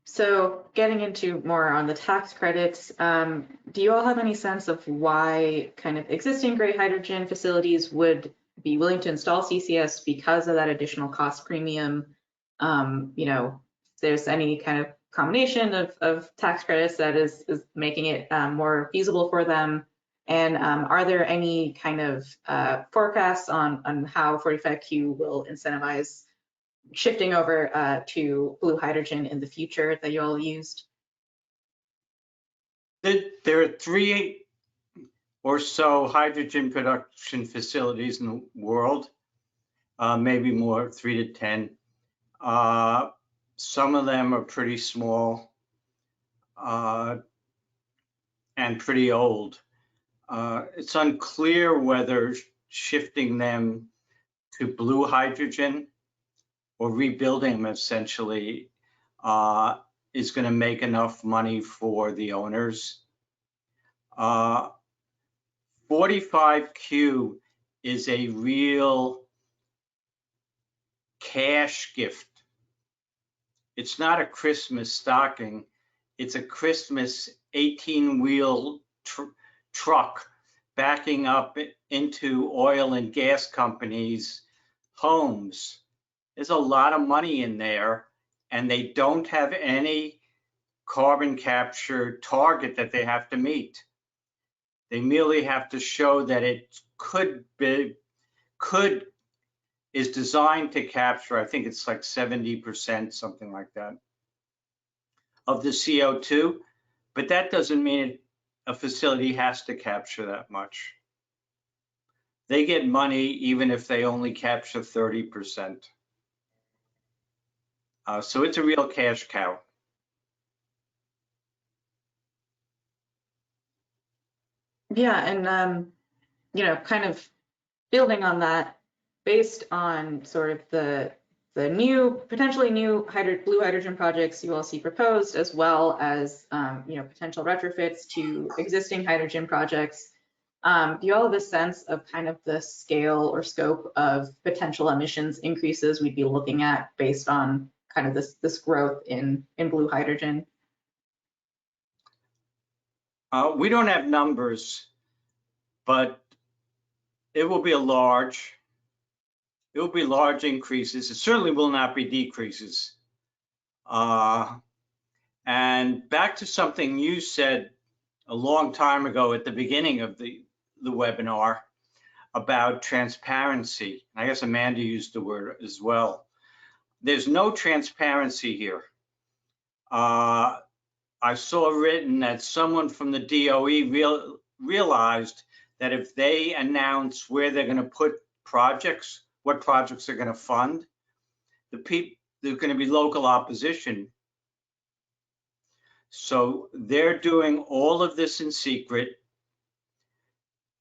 So getting into more on the tax credits, do you all have any sense of why kind of existing gray hydrogen facilities would be willing to install CCS because of that additional cost premium? You know, if there's any kind of combination of tax credits that is making it more feasible for them? And are there any kind of forecasts on how 45Q will incentivize shifting over to blue hydrogen in the future that you all used? There are 3 or so hydrogen production facilities in the world, maybe more, 3 to 10. Some of them are pretty small and pretty old. It's unclear whether shifting them to blue hydrogen or rebuilding them essentially is going to make enough money for the owners. 45Q is a real cash gift. It's not a Christmas stocking. It's a Christmas 18-wheel truck backing up into oil and gas companies' homes. There's a lot of money in there, and they don't have any carbon capture target that they have to meet. They merely have to show that it is designed to capture, I think it's like 70%, something like that, of the CO2, but that doesn't mean a facility has to capture that much. They get money even if they only capture 30%. So it's a real cash cow. Yeah, and you know, kind of building on that, based on sort of the new, potentially new blue hydrogen projects you all see proposed, as well as you know, potential retrofits to existing hydrogen projects, do you all have a sense of kind of the scale or scope of potential emissions increases we'd be looking at based on kind of this growth in blue hydrogen? We don't have numbers, but it will be large increases. It certainly will not be decreases. And back to something you said a long time ago at the beginning of the webinar about transparency. I guess Amanda used the word as well. There's no transparency here. I saw written that someone from the DOE realized that if they announce where they're going to put projects, what projects they're going to fund, there's going to be local opposition. So they're doing all of this in secret.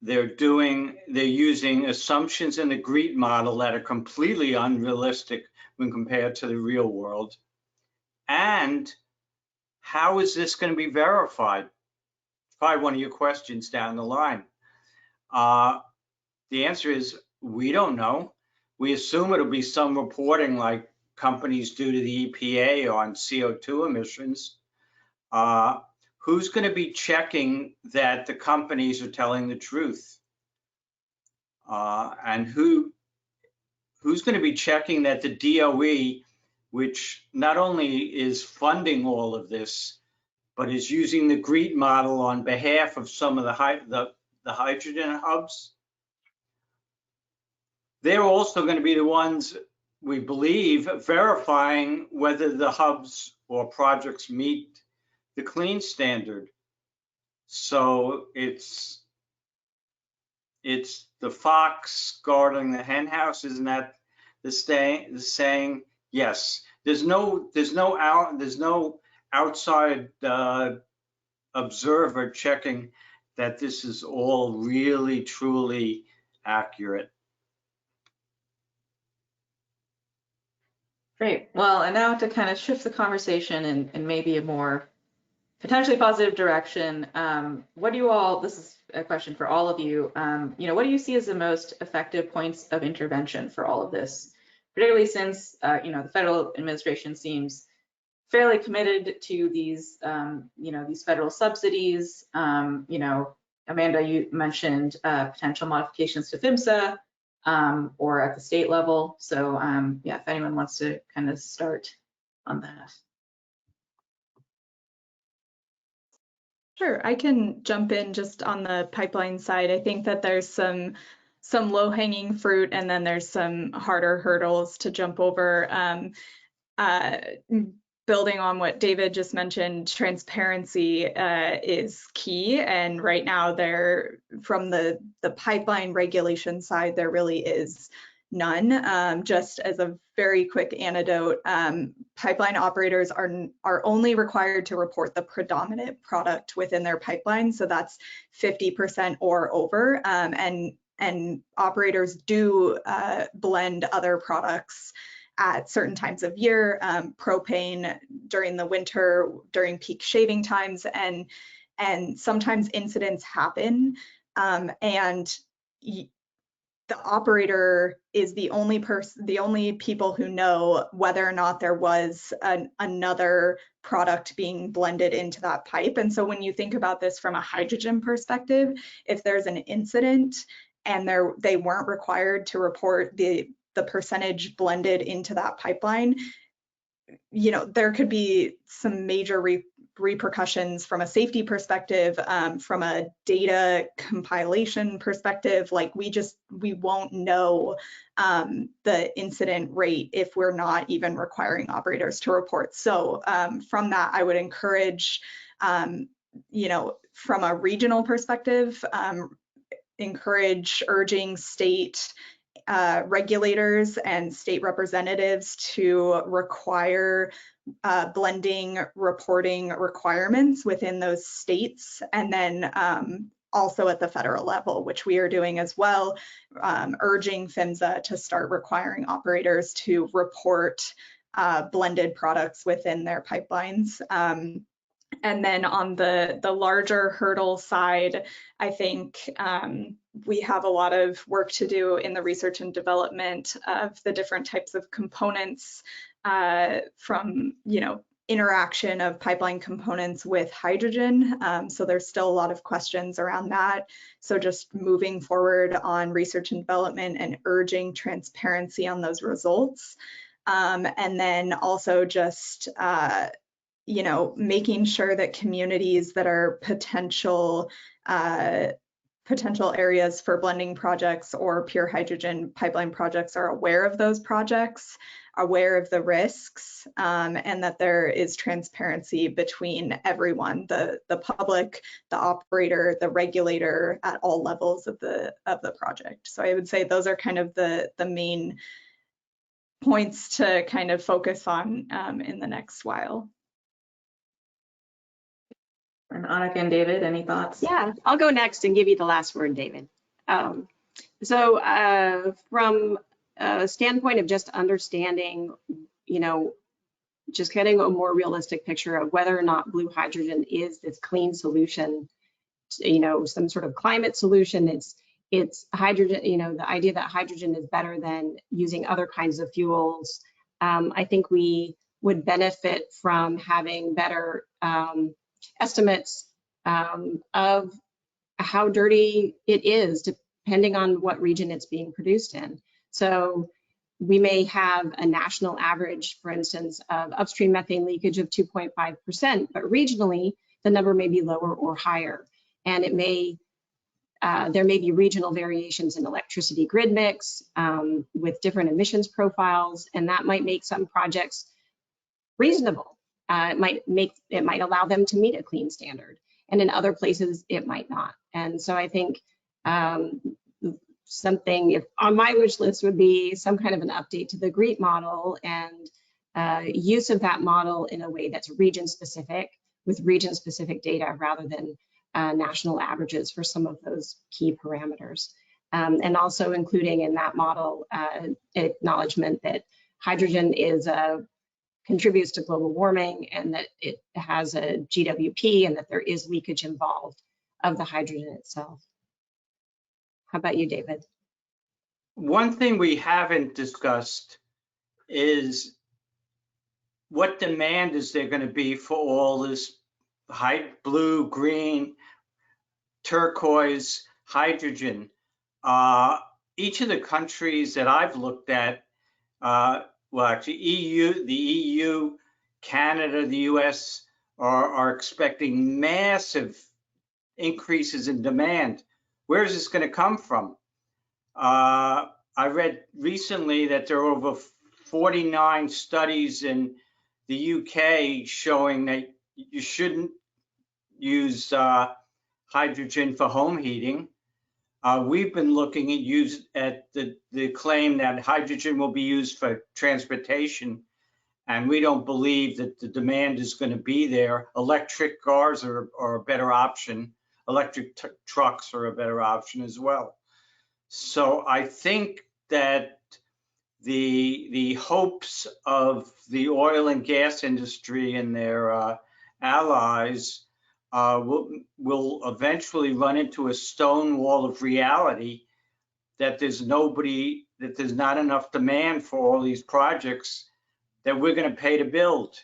They're using assumptions in the GREET model that are completely unrealistic when compared to the real world. And how is this going to be verified? Probably one of your questions down the line. The answer is we don't know. We assume it'll be some reporting like companies do to the EPA on CO2 emissions. Who's going to be checking that the companies are telling the truth? And who's going to be checking that the DOE, which not only is funding all of this, but is using the GREET model on behalf of some of the hydrogen hubs, they're also going to be the ones, we believe, verifying whether the hubs or projects meet the clean standard. So it's the fox guarding the hen house, isn't that the saying? Yes. There's no outside observer checking that this is all really truly accurate. Great. Well, and now to kind of shift the conversation in maybe a more potentially positive direction, what do you all, this is a question for all of you, what do you see as the most effective points of intervention for all of this? Particularly since, the federal administration seems fairly committed to these, these federal subsidies. Amanda, you mentioned potential modifications to PHMSA or at the state level. So if anyone wants to kind of start on that. Sure, I can jump in just on the pipeline side. I think that there's some low-hanging fruit, and then there's some harder hurdles to jump over. Building on what David just mentioned, transparency is key. And right now, from the pipeline regulation side, there really is none. Just as a very quick anecdote, pipeline operators are only required to report the predominant product within their pipeline. So that's 50% or over. And operators do blend other products at certain times of year, propane during the winter, during peak shaving times, and sometimes incidents happen. And the operator is the only people who know whether or not there was another product being blended into that pipe. And so when you think about this from a hydrogen perspective, if there's an incident and they weren't required to report the percentage blended into that pipeline, there could be some major repercussions from a safety perspective, from a data compilation perspective. Like we won't know the incident rate if we're not even requiring operators to report. So from that, I would encourage, from a regional perspective, urging state regulators and state representatives to require blending reporting requirements within those states, and then also at the federal level, which we are doing as well, urging PHMSA to start requiring operators to report blended products within their pipelines. And then on the larger hurdle side, I think we have a lot of work to do in the research and development of the different types of components from, interaction of pipeline components with hydrogen. So there's still a lot of questions around that. So just moving forward on research and development and urging transparency on those results. And then also just making sure that communities that are potential areas for blending projects or pure hydrogen pipeline projects are aware of those projects, aware of the risks, and that there is transparency between everyone, the public, the operator, the regulator at all levels of the project. So I would say those are kind of the main points to kind of focus on in the next while. And Anika and David, any thoughts? Yeah, I'll go next and give you the last word, David. So from a standpoint of just understanding, just getting a more realistic picture of whether or not blue hydrogen is this clean solution, some sort of climate solution. It's hydrogen, the idea that hydrogen is better than using other kinds of fuels. I think we would benefit from having better estimates of how dirty it is, depending on what region it's being produced in. So we may have a national average, for instance, of upstream methane leakage of 2.5%, but regionally, the number may be lower or higher. And it may There may be regional variations in electricity grid mix with different emissions profiles, and that might make some projects reasonable. It might allow them to meet a clean standard, and in other places it might not. And so I think something on my wish list would be some kind of an update to the GREET model and use of that model in a way that's region specific, with region specific data rather than national averages for some of those key parameters. And also including in that model acknowledgement that hydrogen contributes to global warming, and that it has a GWP, and that there is leakage involved of the hydrogen itself. How about you, David? One thing we haven't discussed is what demand is there going to be for all this blue, green, turquoise hydrogen. Each of the countries that I've looked at, well, actually the EU, Canada, the US are expecting massive increases in demand. Where is this going to come from? I read recently that there are over 49 studies in the UK showing that you shouldn't use hydrogen for home heating. We've been looking at the claim that hydrogen will be used for transportation, and we don't believe that the demand is going to be there. Electric cars are a better option. Electric trucks are a better option as well. So I think that the hopes of the oil and gas industry and their allies will eventually run into a stone wall of reality that there's not enough demand for all these projects that we're going to pay to build.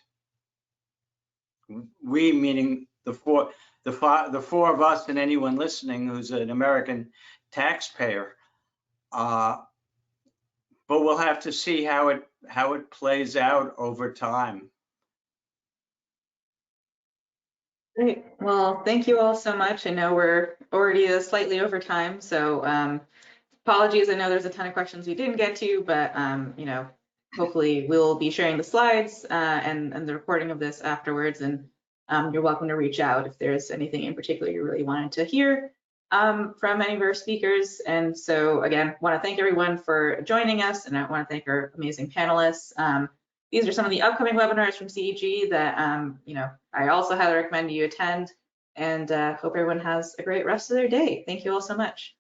We, meaning the four of us and anyone listening who's an American taxpayer. But we'll have to see how it plays out over time. Great. Well, thank you all so much. I know we're already slightly over time, so apologies. I know there's a ton of questions we didn't get to, but you know, hopefully we'll be sharing the slides and the recording of this afterwards. And you're welcome to reach out if there's anything in particular you really wanted to hear from any of our speakers. And so again, want to thank everyone for joining us, and I want to thank our amazing panelists. These are some of the upcoming webinars from CEG that you know, I also highly recommend you attend, and hope everyone has a great rest of their day. Thank you all so much.